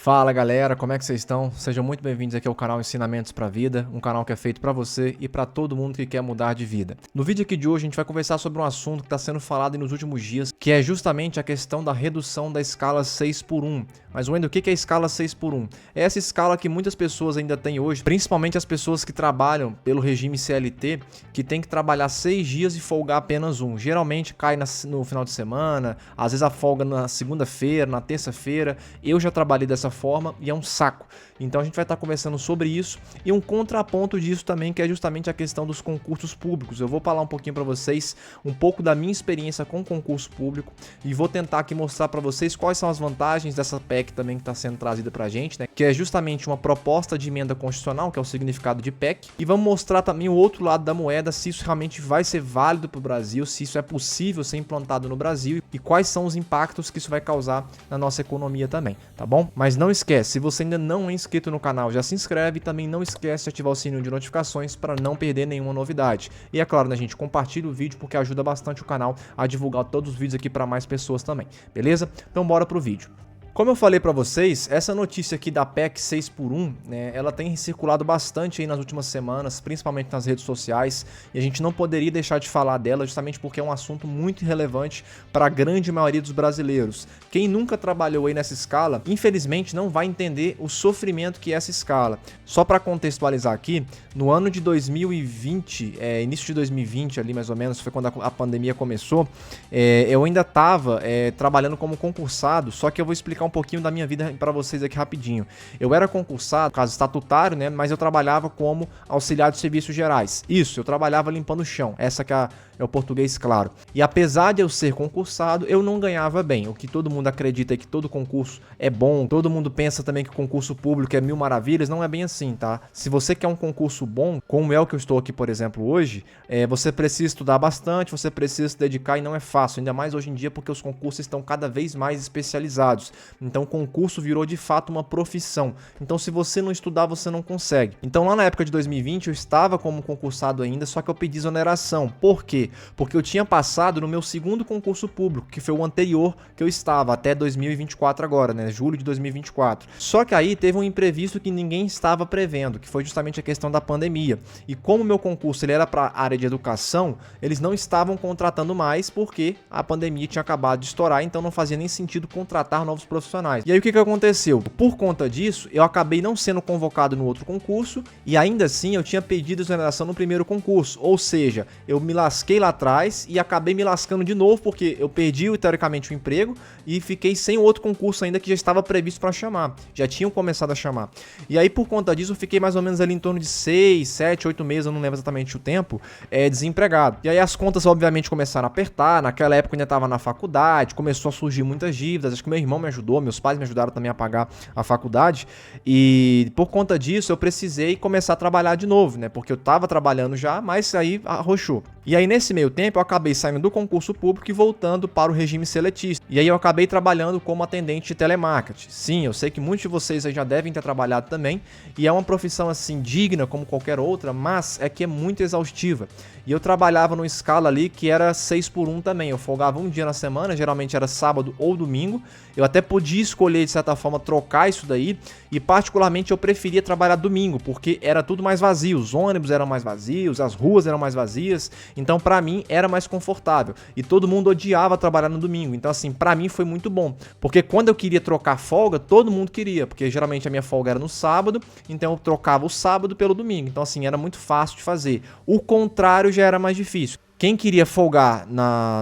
Fala galera, como é que vocês estão? Sejam muito bem-vindos aqui ao canal Ensinamentos para a Vida, um canal que é feito para você e para todo mundo que quer mudar de vida. No vídeo aqui de hoje a gente vai conversar sobre um assunto que está sendo falado nos últimos dias, que é justamente a questão da redução da escala 6x1. Mas Wendel, o que é a escala 6x1? É essa escala que muitas pessoas ainda têm hoje, principalmente as pessoas que trabalham pelo regime CLT, que tem que trabalhar 6 dias e folgar apenas um. Geralmente cai no final de semana, às vezes a folga na segunda-feira, na terça-feira. Eu já trabalhei dessa forma e é um saco. Então a gente vai estar conversando sobre isso e um contraponto disso também, que é justamente a questão dos concursos públicos. Eu vou falar um pouquinho para vocês, um pouco da minha experiência com concurso público e vou tentar aqui mostrar para vocês quais são as vantagens dessa PEC também que está sendo trazida para a gente, né? Que é justamente uma proposta de emenda constitucional, que é o significado de PEC, e vamos mostrar também o outro lado da moeda, se isso realmente vai ser válido para o Brasil, se isso é possível ser implantado no Brasil e quais são os impactos que isso vai causar na nossa economia também, tá bom? Mas não esquece, se você ainda não é inscrito no canal, já se inscreve e também não esquece de ativar o sininho de notificações para não perder nenhuma novidade. E é claro, né, gente, compartilha o vídeo porque ajuda bastante o canal a divulgar todos os vídeos aqui para mais pessoas também, beleza? Então bora pro vídeo. Como eu falei para vocês, essa notícia aqui da PEC 6x1, né, ela tem circulado bastante aí nas últimas semanas, principalmente nas redes sociais, e a gente não poderia deixar de falar dela justamente porque é um assunto muito relevante para a grande maioria dos brasileiros. Quem nunca trabalhou aí nessa escala, infelizmente não vai entender o sofrimento que é essa escala. Só para contextualizar aqui, no ano de 2020, início de 2020 ali mais ou menos, foi quando a pandemia começou, eu ainda estava trabalhando como concursado, só que eu vou explicar um pouquinho da minha vida para vocês aqui rapidinho. Eu era concursado, caso estatutário, né, mas eu trabalhava como auxiliar de serviços gerais. Isso, eu trabalhava limpando o chão. Essa que é o português claro. E apesar de eu ser concursado, eu não ganhava bem. O que todo mundo acredita é que todo concurso é bom, todo mundo pensa também que o concurso público é mil maravilhas, não é bem assim, tá? Se você quer um concurso bom, como é o que eu estou aqui, por exemplo, hoje, você precisa estudar bastante, você precisa se dedicar e não é fácil, ainda mais hoje em dia porque os concursos estão cada vez mais especializados. Então o concurso virou de fato uma profissão. Então se você não estudar, você não consegue. Então lá na época de 2020 eu estava como concursado ainda, só que eu pedi exoneração. Por quê? Porque eu tinha passado no meu segundo concurso público, que foi o anterior que eu estava, até 2024 agora, né? Julho de 2024. Só que aí teve um imprevisto que ninguém estava prevendo, que foi justamente a questão da pandemia. E como o meu concurso ele era para a área de educação, eles não estavam contratando mais porque a pandemia tinha acabado de estourar, então não fazia nem sentido contratar novos profissionais. E aí o que aconteceu? Por conta disso, eu acabei não sendo convocado no outro concurso e ainda assim eu tinha pedido exoneração no primeiro concurso. Ou seja, eu me lasquei lá atrás e acabei me lascando de novo porque eu perdi teoricamente o emprego e fiquei sem o outro concurso ainda que já estava previsto para chamar. Já tinham começado a chamar. E aí por conta disso eu fiquei mais ou menos ali em torno de 6, 7, 8 meses, eu não lembro exatamente o tempo, desempregado. E aí as contas obviamente começaram a apertar, naquela época eu ainda estava na faculdade, começou a surgir muitas dívidas, acho que meu irmão me ajudou, meus pais me ajudaram também a pagar a faculdade e por conta disso eu precisei começar a trabalhar de novo, né? Porque eu estava trabalhando já, mas aí arrochou. E aí nesse meio tempo eu acabei saindo do concurso público e voltando para o regime seletista. E aí eu acabei trabalhando como atendente de telemarketing. Sim, eu sei que muitos de vocês aí já devem ter trabalhado também e é uma profissão assim digna como qualquer outra, mas é que é muito exaustiva. E eu trabalhava numa escala ali que era 6x1 também. Eu folgava um dia na semana, geralmente era sábado ou domingo. Eu até podia escolher, de certa forma, trocar isso daí. E particularmente eu preferia trabalhar domingo, porque era tudo mais vazio. Os ônibus eram mais vazios, as ruas eram mais vazias. Então, pra mim, era mais confortável. E todo mundo odiava trabalhar no domingo. Então, assim, pra mim foi muito bom. Porque quando eu queria trocar folga, todo mundo queria. Porque geralmente a minha folga era no sábado, então eu trocava o sábado pelo domingo. Então, assim, era muito fácil de fazer. O contrário já era mais difícil. Quem queria folgar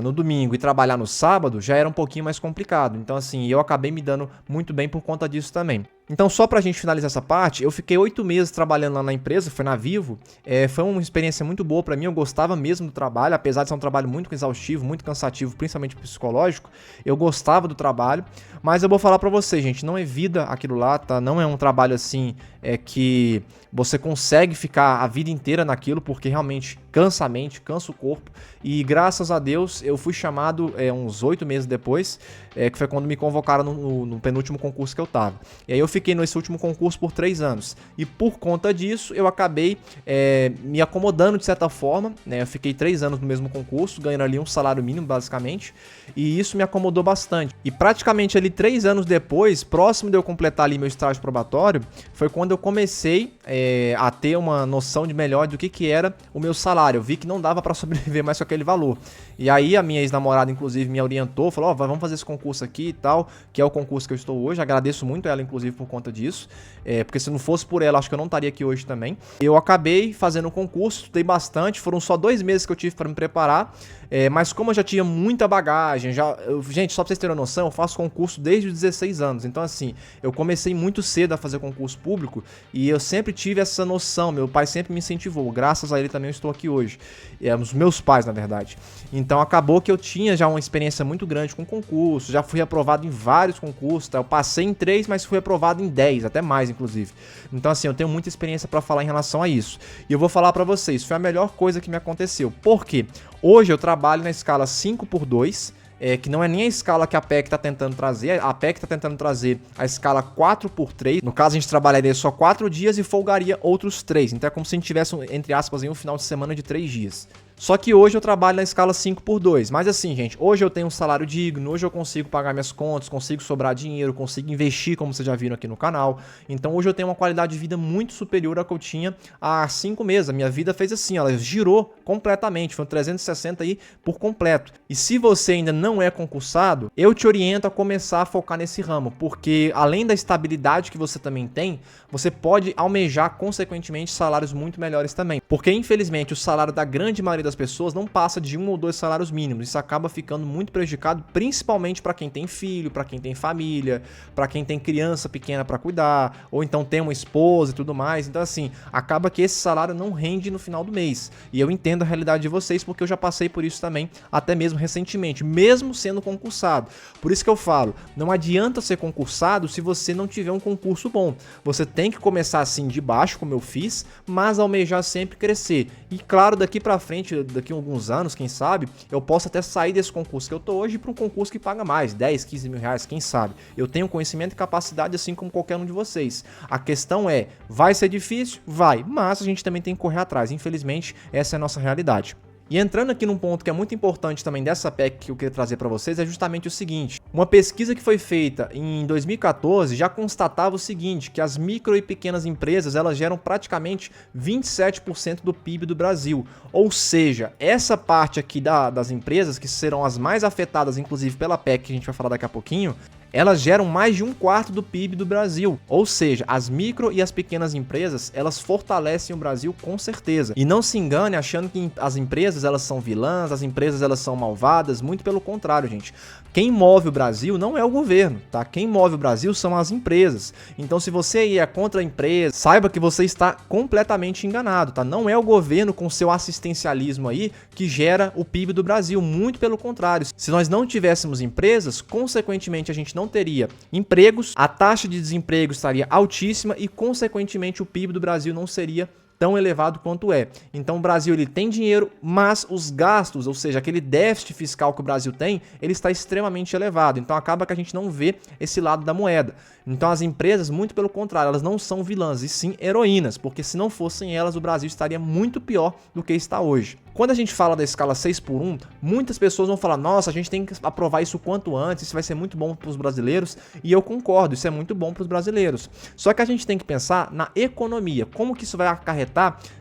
no domingo e trabalhar no sábado já era um pouquinho mais complicado. Então, assim, eu acabei me dando muito bem por conta disso também. Então, só pra gente finalizar essa parte, eu fiquei 8 meses trabalhando lá na empresa, foi na Vivo. Foi uma experiência muito boa pra mim, eu gostava mesmo do trabalho, apesar de ser um trabalho muito exaustivo, muito cansativo, principalmente psicológico. Eu gostava do trabalho, mas eu vou falar pra vocês, gente, não é vida aquilo lá, tá? Não é um trabalho assim, que você consegue ficar a vida inteira naquilo, porque realmente cansa a mente, cansa o corpo. E graças a Deus eu fui chamado uns 8 meses depois, que foi quando me convocaram no penúltimo concurso que eu tava. E aí eu fiquei fiquei nesse último concurso por 3 anos. E por conta disso, eu acabei me acomodando de certa forma, né? Eu fiquei 3 anos no mesmo concurso, ganhando ali um salário mínimo, basicamente. E isso me acomodou bastante. E praticamente ali 3 anos depois, próximo de eu completar ali meu estágio probatório, foi quando eu comecei a ter uma noção de melhor do que era o meu salário. Eu vi que não dava para sobreviver mais com aquele valor. E aí a minha ex-namorada, inclusive, me orientou, falou, vamos fazer esse concurso aqui e tal, que é o concurso que eu estou hoje. Agradeço muito ela, inclusive, por conta disso. Porque se não fosse por ela, acho que eu não estaria aqui hoje também. Eu acabei fazendo o concurso, estudei bastante, foram só 2 meses que eu tive para me preparar, mas como eu já tinha muita bagagem, gente, só pra vocês terem uma noção, eu faço concurso desde os 16 anos, então assim, eu comecei muito cedo a fazer concurso público e eu sempre tive essa noção, meu pai sempre me incentivou, graças a ele também eu estou aqui hoje, os meus pais, na verdade. Então acabou que eu tinha já uma experiência muito grande com concurso, já fui aprovado em vários concursos, tá? Eu passei em 3, mas fui aprovado em 10, até mais, inclusive. Então assim, eu tenho muita experiência pra falar em relação a isso. E eu vou falar pra vocês, foi a melhor coisa que me aconteceu. Por quê? Hoje eu trabalho na escala 5x2, que não é nem a escala que a PEC está tentando trazer. A PEC está tentando trazer a escala 4x3. No caso, a gente trabalharia só 4 dias e folgaria outros 3. Então é como se a gente tivesse, entre aspas, um final de semana de 3 dias. Só que hoje eu trabalho na escala 5x2. Mas assim, gente, hoje eu tenho um salário digno, hoje eu consigo pagar minhas contas, consigo sobrar dinheiro, consigo investir, como vocês já viram aqui no canal. Então hoje eu tenho uma qualidade de vida muito superior à que eu tinha há 5 meses. A minha vida fez assim, ela girou completamente, foi um 360 aí por completo. E se você ainda não é concursado, eu te oriento a começar a focar nesse ramo, porque além da estabilidade que você também tem, você pode almejar, consequentemente, salários muito melhores também. Porque, infelizmente, o salário da grande maioria das pessoas não passa de 1 ou 2 salários mínimos. Isso acaba ficando muito prejudicado, principalmente para quem tem filho, para quem tem família, para quem tem criança pequena para cuidar, ou então tem uma esposa e tudo mais. Então, assim, acaba que esse salário não rende no final do mês. E eu entendo a realidade de vocês, porque eu já passei por isso também, até mesmo recentemente, mesmo sendo concursado. Por isso que eu falo, não adianta ser concursado se você não tiver um concurso bom. Você tem que começar assim de baixo, como eu fiz, mas almejar sempre crescer. E claro, daqui pra frente, daqui a alguns anos, quem sabe, eu posso até sair desse concurso que eu tô hoje para um concurso que paga mais, 10, 15 mil reais, quem sabe. Eu tenho conhecimento e capacidade assim como qualquer um de vocês. A questão é, vai ser difícil? Vai, mas a gente também tem que correr atrás. Infelizmente, essa é a nossa realidade. E entrando aqui num ponto que é muito importante também dessa PEC que eu queria trazer para vocês é justamente o seguinte. Uma pesquisa que foi feita em 2014 já constatava o seguinte, que as micro e pequenas empresas elas geram praticamente 27% do PIB do Brasil. Ou seja, essa parte aqui das empresas, que serão as mais afetadas inclusive pela PEC que a gente vai falar daqui a pouquinho, elas geram mais de 1/4 do PIB do Brasil. Ou seja, as micro e as pequenas empresas, elas fortalecem o Brasil com certeza. E não se engane achando que as empresas elas são vilãs, as empresas elas são malvadas, muito pelo contrário, gente. Quem move o Brasil não é o governo, tá? Quem move o Brasil são as empresas. Então, se você é contra a empresa, saiba que você está completamente enganado, tá? Não é o governo com seu assistencialismo aí que gera o PIB do Brasil, muito pelo contrário. Se nós não tivéssemos empresas, consequentemente a gente não teria empregos, a taxa de desemprego estaria altíssima e, consequentemente, o PIB do Brasil não seria tão elevado quanto é. Então o Brasil ele tem dinheiro, mas os gastos, ou seja, aquele déficit fiscal que o Brasil tem, ele está extremamente elevado. Então acaba que a gente não vê esse lado da moeda. Então as empresas, muito pelo contrário, elas não são vilãs, e sim heroínas, porque se não fossem elas, o Brasil estaria muito pior do que está hoje. Quando a gente fala da escala 6x1, muitas pessoas vão falar, nossa, a gente tem que aprovar isso o quanto antes, isso vai ser muito bom para os brasileiros, e eu concordo, isso é muito bom para os brasileiros. Só que a gente tem que pensar na economia, como que isso vai acarretar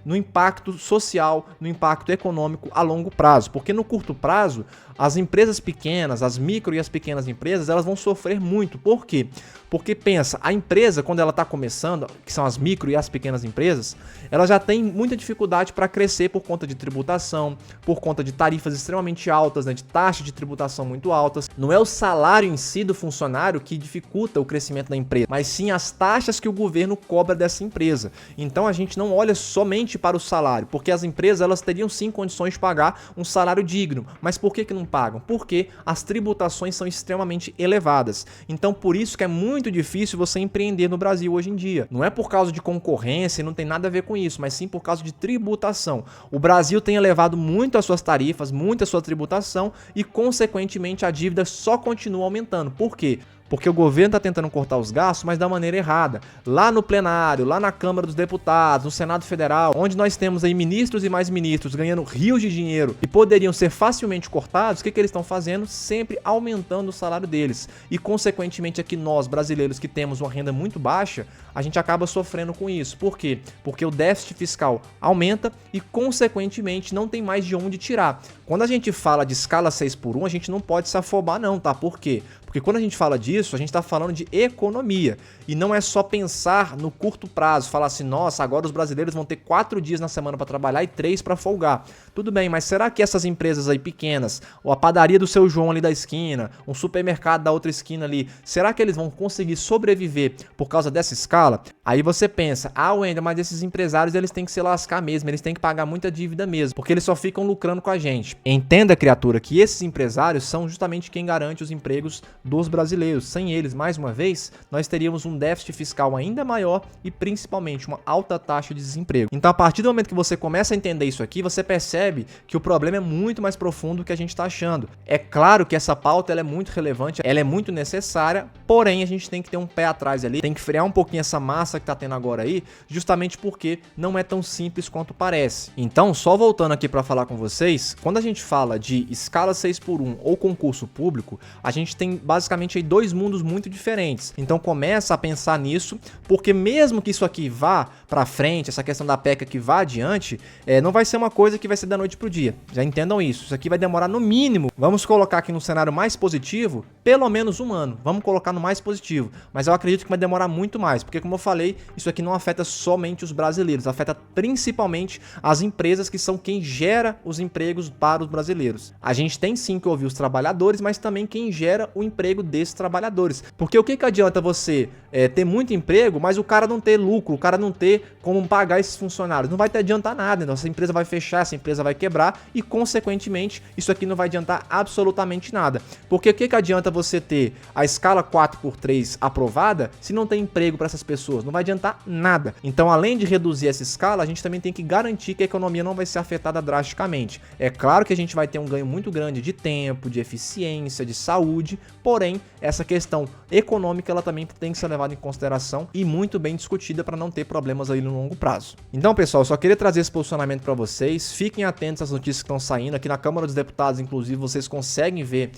no impacto social, no impacto econômico a longo prazo, porque no curto prazo, as empresas pequenas, as micro e as pequenas empresas, elas vão sofrer muito. Por quê? Porque pensa, a empresa, quando ela está começando, que são as micro e as pequenas empresas, ela já tem muita dificuldade para crescer por conta de tributação, por conta de tarifas extremamente altas, né, de taxas de tributação muito altas. Não é o salário em si do funcionário que dificulta o crescimento da empresa, mas sim as taxas que o governo cobra dessa empresa. Então a gente não olha somente para o salário, porque as empresas elas teriam sim condições de pagar um salário digno. Mas por que não pagam? Porque as tributações são extremamente elevadas. Então por isso que é muito difícil você empreender no Brasil hoje em dia. Não é por causa de concorrência, não tem nada a ver com isso, mas sim por causa de tributação. O Brasil tem elevado muito as suas tarifas, muito a sua tributação e, consequentemente, a dívida só continua aumentando. Por quê? Porque o governo está tentando cortar os gastos, mas da maneira errada. Lá no plenário, lá na Câmara dos Deputados, no Senado Federal, onde nós temos aí ministros e mais ministros ganhando rios de dinheiro e poderiam ser facilmente cortados, o que eles estão fazendo? Sempre aumentando o salário deles. E, consequentemente, aqui nós, brasileiros, que temos uma renda muito baixa, a gente acaba sofrendo com isso. Por quê? Porque o déficit fiscal aumenta e, consequentemente, não tem mais de onde tirar. Quando a gente fala de escala 6x1, a gente não pode se afobar não, tá? Por quê? Porque quando a gente fala disso, a gente está falando de economia. E não é só pensar no curto prazo, falar assim, nossa, agora os brasileiros vão ter 4 dias na semana para trabalhar e 3 para folgar. Tudo bem, mas será que essas empresas aí pequenas, ou a padaria do seu João ali da esquina, um supermercado da outra esquina ali, será que eles vão conseguir sobreviver por causa dessa escala? Aí você pensa, Wendel, mas esses empresários eles têm que se lascar mesmo, eles têm que pagar muita dívida mesmo, porque eles só ficam lucrando com a gente. Entenda, criatura, que esses empresários são justamente quem garante os empregos dos brasileiros. Sem eles, mais uma vez, nós teríamos um déficit fiscal ainda maior e principalmente uma alta taxa de desemprego. Então, a partir do momento que você começa a entender isso aqui, você percebe que o problema é muito mais profundo do que a gente está achando. É claro que essa pauta ela é muito relevante, ela é muito necessária, porém a gente tem que ter um pé atrás ali, tem que frear um pouquinho essa massa que está tendo agora aí, justamente porque não é tão simples quanto parece. Então, só voltando aqui para falar com vocês, quando a gente fala de escala 6x1 ou concurso público, a gente tem basicamente aí 2 mundos muito diferentes. Então começa a pensar nisso, porque mesmo que isso aqui vá para frente, essa questão da PEC que vá adiante, não vai ser uma coisa que vai ser da noite pro dia. Já entendam isso. Isso aqui vai demorar no mínimo, vamos colocar aqui no cenário mais positivo, pelo menos 1 ano. Vamos colocar no mais positivo. Mas eu acredito que vai demorar muito mais, porque como eu falei, isso aqui não afeta somente os brasileiros, afeta principalmente as empresas que são quem gera os empregos para os brasileiros. A gente tem sim que ouvir os trabalhadores, mas também quem gera o emprego desses trabalhadores. Porque o que adianta você ter muito emprego, mas o cara não ter lucro, o cara não ter como pagar esses funcionários? Não vai te adiantar nada. Então, essa empresa vai fechar, essa empresa vai quebrar e, consequentemente, isso aqui não vai adiantar absolutamente nada. Porque o que adianta você ter a escala 4x3 aprovada se não tem emprego para essas pessoas? Não vai adiantar nada. Então, além de reduzir essa escala, a gente também tem que garantir que a economia não vai ser afetada drasticamente. É claro que a gente vai ter um ganho muito grande de tempo, de eficiência, de saúde, porém, essa questão econômica ela também tem que ser levada em consideração e muito bem discutida para não ter problemas aí no longo prazo. Então, pessoal, só queria trazer esse posicionamento para vocês. Fiquem atentos às notícias que estão saindo. Aqui na Câmara dos Deputados, inclusive, vocês conseguem ver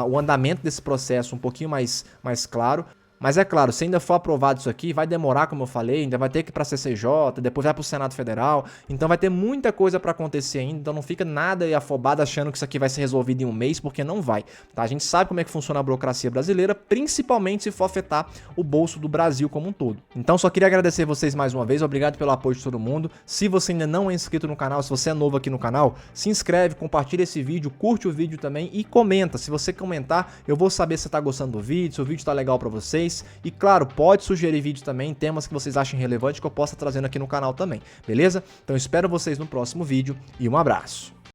o andamento desse processo um pouquinho mais claro. Mas é claro, se ainda for aprovado isso aqui, vai demorar, como eu falei, ainda vai ter que ir para a CCJ, depois vai para o Senado Federal, então vai ter muita coisa para acontecer ainda, então não fica nada aí afobado achando que isso aqui vai ser resolvido em 1 mês, porque não vai, tá? A gente sabe como é que funciona a burocracia brasileira, principalmente se for afetar o bolso do Brasil como um todo. Então só queria agradecer vocês mais uma vez, obrigado pelo apoio de todo mundo. Se você ainda não é inscrito no canal, se você é novo aqui no canal, se inscreve, compartilha esse vídeo, curte o vídeo também e comenta. Se você comentar, eu vou saber se você tá gostando do vídeo, se o vídeo tá legal para vocês. E claro, pode sugerir vídeo também, temas que vocês achem relevantes que eu possa trazendo aqui no canal também, beleza? Então espero vocês no próximo vídeo e um abraço.